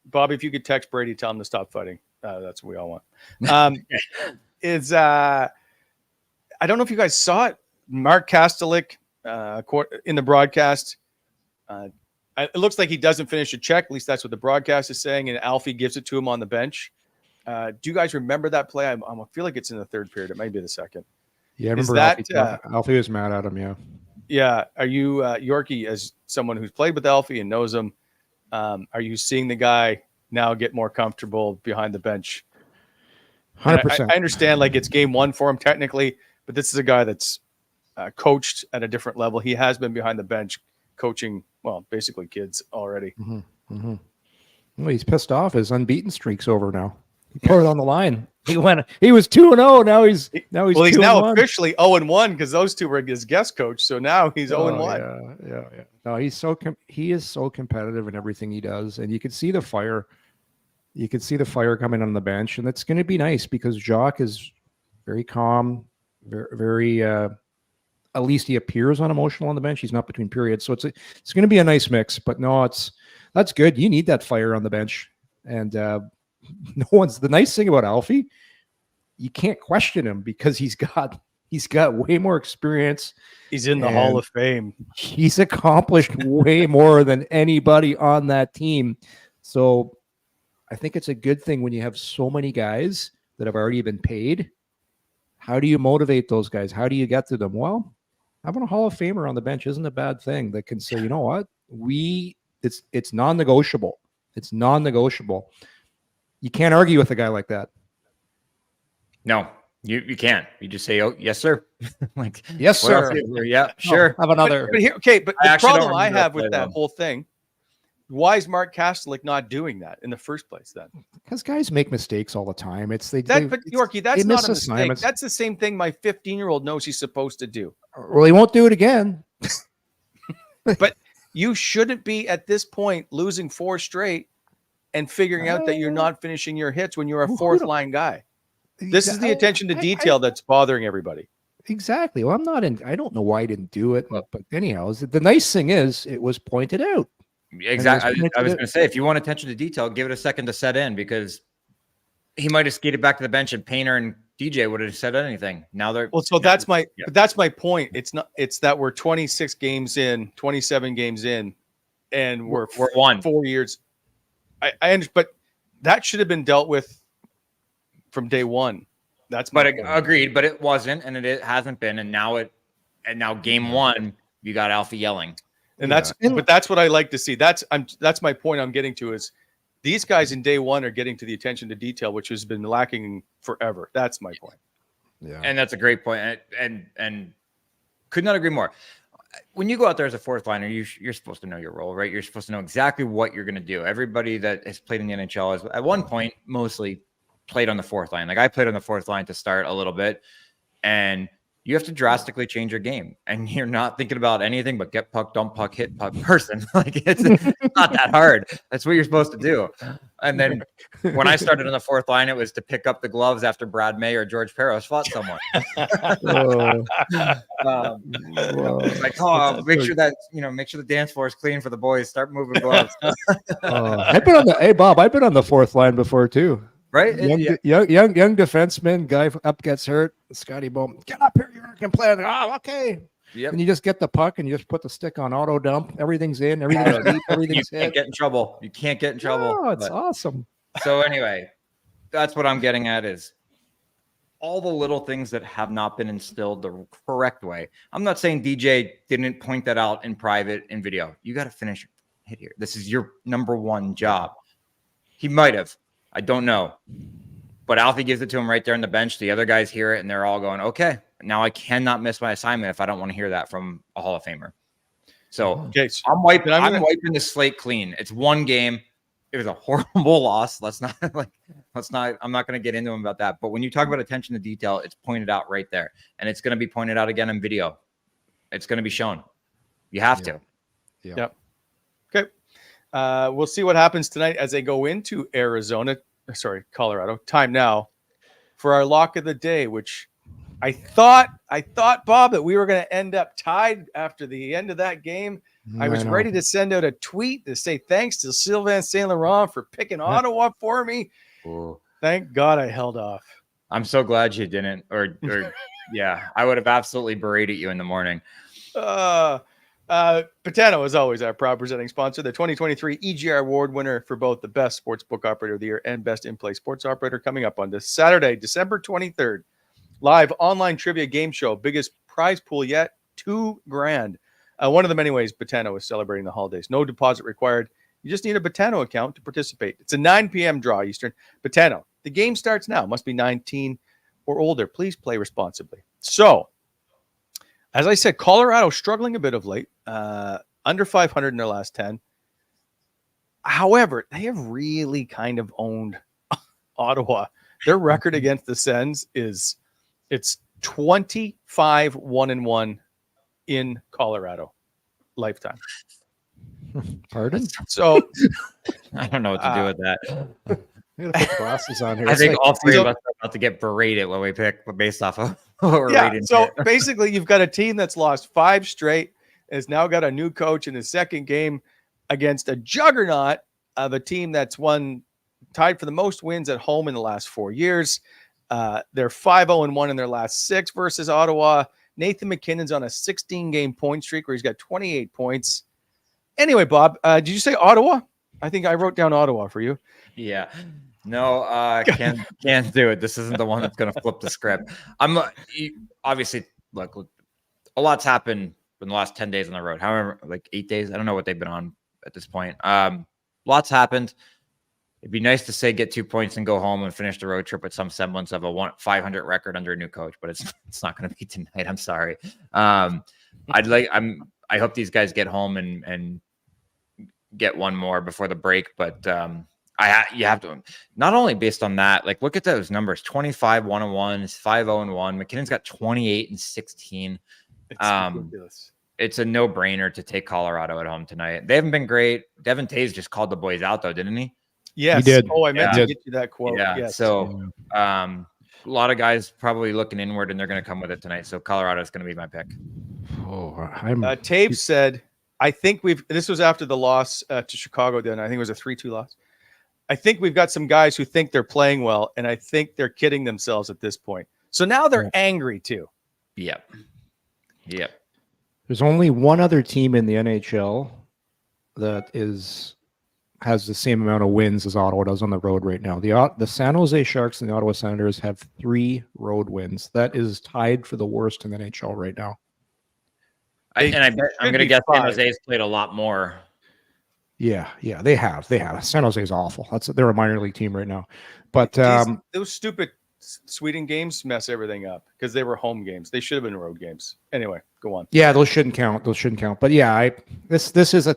Bobby, if you could text Brady, tell him to stop fighting. That's what we all want. I don't know if you guys saw it. Mark Kastelik in the broadcast. It looks like he doesn't finish a check. At least that's what the broadcast is saying. And Alfie gives it to him on the bench. Do you guys remember that play? I feel like it's in the third period. It might be the second. Yeah, I remember Alfie was mad at him, yeah. Yeah. Are you, Yorkie, as someone who's played with Alfie and knows him, are you seeing the guy now get more comfortable behind the bench? 100%. I understand, like, it's game 1 for him technically, but this is a guy that's coached at a different level. He has been behind the bench coaching, well, basically kids already. Mm-hmm. Mm-hmm. Well, he's pissed off. His unbeaten streak's over now. He put it on the line. He was 2-0. Now he's he's now officially 0-1, because those two were his guest coach. So now he's 0-1. Yeah. No, he is so competitive in everything he does, and you can see the fire. You can see the fire coming on the bench, and it's going to be nice because Jacques is very calm, very. At least he appears unemotional on the bench. He's not between periods, so it's going to be a nice mix. But no, that's good. You need that fire on the bench, and the nice thing about Alfie, you can't question him because he's got way more experience. He's in the Hall of Fame. He's accomplished way more than anybody on that team. So I think it's a good thing when you have so many guys that have already been paid. How do you motivate those guys? How do you get to them? Well, having a Hall of Famer on the bench isn't a bad thing that can say, you know what? It's non-negotiable. It's non-negotiable. You can't argue with a guy like that. No, you can't. You just say, "Oh, yes, sir." Like, yes, sir. Yeah, sure. Have another. But the problem I have with that whole thing, why is Mark Kastelik not doing that in the first place then? Because guys make mistakes all the time. But Yorkie, that's not a mistake. That's the same thing my 15-year-old knows he's supposed to do. Well, he won't do it again. But you shouldn't be at this point losing 4 straight and figuring out that you're not finishing your hits when you're a fourth line guy. This is the attention to detail that's bothering everybody. Exactly. Well, I don't know why I didn't do it, but anyhow, the nice thing is it was pointed out. Exactly. I was going to say, if you want attention to detail, give it a second to set in, because he might have skated back to the bench and Painter and DJ would have said anything. Now they're that's my point. It's that we're 26 games in, 27 games in, and we're 4 years. I but that should have been dealt with from day one. Agreed, but it wasn't, and it hasn't been, and now game one, you got Alfie yelling. And that's what I like to see. That's my point I'm getting to is these guys in day one are getting to the attention to detail, which has been lacking forever. That's my point. Yeah. And that's a great point. And could not agree more. When you go out there as a fourth liner, you're supposed to know your role, right? You're supposed to know exactly what you're going to do. Everybody that has played in the NHL has at one point mostly played on the fourth line. Like I played on the fourth line to start a little bit, and you have to drastically change your game, and you're not thinking about anything but get puck, dump puck, hit puck, person. Like it's not that hard. That's what you're supposed to do. And then when I started on the fourth line, it was to pick up the gloves after Brad May or George Peros fought someone. Make sure the dance floor is clean for the boys. Start moving gloves. Bob, I've been on the fourth line before too. Right? Young defenseman, guy up gets hurt. Scotty Bowman, get up here, you can play. Oh, okay. Yep. And you just get the puck and you just put the stick on auto dump. Everything's in, everything's deep, everything's You can't get in trouble. You can't get in trouble. Oh, it's awesome. So anyway, that's what I'm getting at is all the little things that have not been instilled the correct way. I'm not saying DJ didn't point that out in private in video. You got to finish hit here. This is your number one job. He might have. I don't know. But Alfie gives it to him right there on the bench. The other guys hear it, and they're all going, okay, now I cannot miss my assignment if I don't want to hear that from a Hall of Famer. So I'm wiping the slate clean. It's one game. It was a horrible loss. I'm not going to get into him about that. But when you talk about attention to detail, it's pointed out right there. And it's going to be pointed out again in video. It's going to be shown. You have to. Yeah. Yep. Okay. We'll see what happens tonight as they go into Colorado. Time now for our lock of the day, which I thought, Bob, that we were going to end up tied after the end of that game. I was ready to send out a tweet to say thanks to Sylvain Saint Laurent for picking Ottawa for me. Ooh. Thank God I held off. I'm so glad you didn't. Or yeah, I would have absolutely berated you in the morning. Patano, as always, our proud presenting sponsor, the 2023 EGR Award winner for both the Best Sportsbook Operator of the Year and Best In-Play Sports Operator, coming up on this Saturday, December 23rd. Live online trivia game show. Biggest prize pool yet, $2,000. One of the many ways Patano is celebrating the holidays. No deposit required. You just need a Patano account to participate. It's a 9 p.m. draw Eastern. Patano, the game starts now. Must be 19 or older. Please play responsibly. So, as I said, Colorado struggling a bit of late. Under 500 in their last 10. However, they have really kind of owned Ottawa. Their record against the Sens it's 25-1-1 in Colorado lifetime. Pardon? So I don't know what to do with that. I'm gonna put glasses on here. I think all three of us are about to get berated when we pick based off of what we're rating. So basically, you've got a team that's lost 5 straight, has now got a new coach in his second game against a juggernaut of a team that's tied for the most wins at home in the last 4 years. They're 5-0-1 in their last 6 versus Ottawa. Nathan McKinnon's on a 16-game point streak where he's got 28 points. Anyway, Bob, did you say Ottawa? I think I wrote down Ottawa for you. Yeah. No, can't do it. This isn't the one that's going to flip the script. Obviously, look, a lot's happened in the last 10 days on the road. However, like 8 days. I don't know what they've been on at this point. Lots happened. It'd be nice to say get 2 points and go home and finish the road trip with some semblance of a 500 record under a new coach, but it's not going to be tonight. I'm sorry. I hope these guys get home and get one more before the break, but you have to, not only based on that, like look at those numbers: 25-1-1, 5-0-1. McKinnon's got 28 and 16. It's ridiculous. It's a no-brainer to take Colorado at home tonight. They haven't been great. Devin Taves just called the boys out, though, didn't he? Yes. He did. Oh, I meant to get you that quote. Yeah. Yes. So a lot of guys probably looking inward, and they're going to come with it tonight. So Colorado is going to be my pick. Oh, Taves said, I think this was after the loss to Chicago. Then I think it was a 3-2 loss. I think we've got some guys who think they're playing well, and I think they're kidding themselves at this point. So now they're angry too. Yep. There's only one other team in the NHL that has the same amount of wins as Ottawa does on the road right now. The San Jose Sharks and the Ottawa Senators have 3 road wins. That is tied for the worst in the NHL right now. I bet I'm going to guess San Jose's played a lot more. Yeah, they have. San Jose's awful. They're a minor league team right now. But those stupid Sweden games mess everything up because they were home games. They should have been road games. Anyway, go on. Yeah, those shouldn't count. But yeah, this is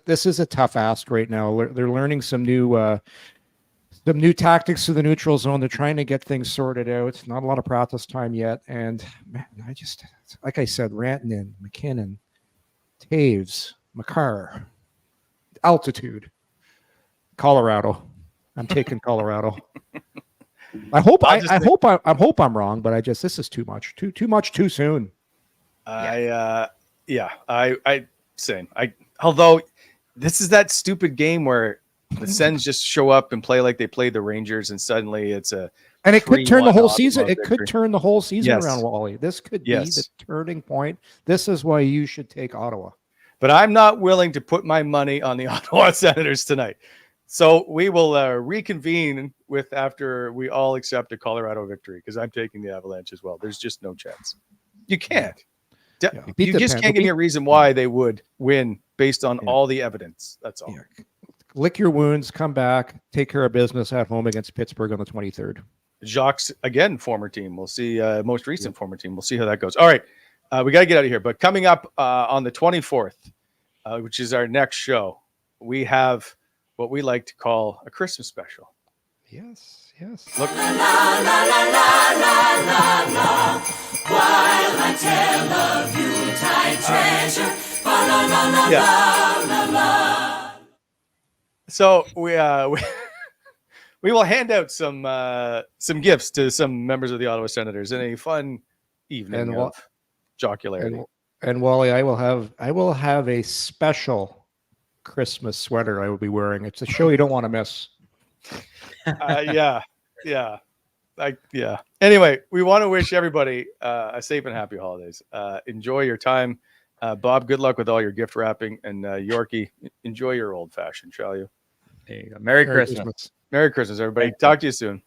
a tough ask right now. They're learning some new tactics to the neutral zone. They're trying to get things sorted out. Not a lot of practice time yet. And man, I just, like I said, Rantanen, McKinnon, Taves, Makar, altitude, Colorado. I'm taking Colorado. I hope I'm wrong, but this is too much. Too much too soon. Same. Although this is that stupid game where the Sens just show up and play like they played the Rangers, and suddenly it could turn the whole season. It could turn the whole season Yes. around, Wally. This could be the turning point. This is why you should take Ottawa. But I'm not willing to put my money on the Ottawa Senators tonight. So we will reconvene after we all accept a Colorado victory, because I'm taking the Avalanche as well. There's just no chance. You can't. You just can't give me a reason why they would win based on all the evidence. That's all. Yeah. Lick your wounds, come back, take care of business at home against Pittsburgh on the 23rd. Jacques, again, former team. We'll see. Most recent former team. We'll see how that goes. All right. We got to get out of here. But coming up on the 24th, which is our next show, we have what we like to call a Christmas special. Yes. Look. La, la, la, la, la, la, la. While I tell of Yuletide treasure. La, la, la, la, la, la. So we will hand out some gifts to some members of the Ottawa Senators in a fun evening of jocularity. And Wally, I will have a special Christmas sweater I will be wearing. It's a show you don't want to miss. Anyway, we want to wish everybody a safe and happy holidays. Enjoy your time. Bob, good luck with all your gift wrapping. And Yorkie, enjoy your old fashioned, shall you? There you go. Merry Christmas. Merry Christmas, everybody. Talk to you soon.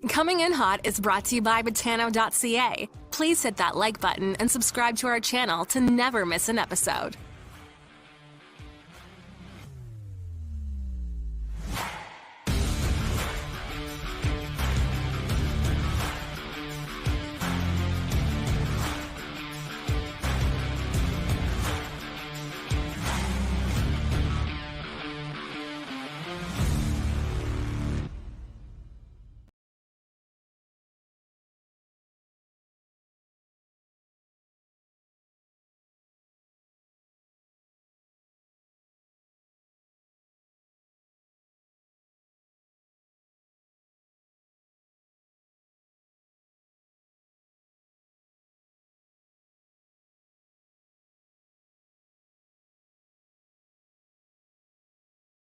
Coming in Hot is brought to you by Botano.ca. Please hit that like button and subscribe to our channel to never miss an episode.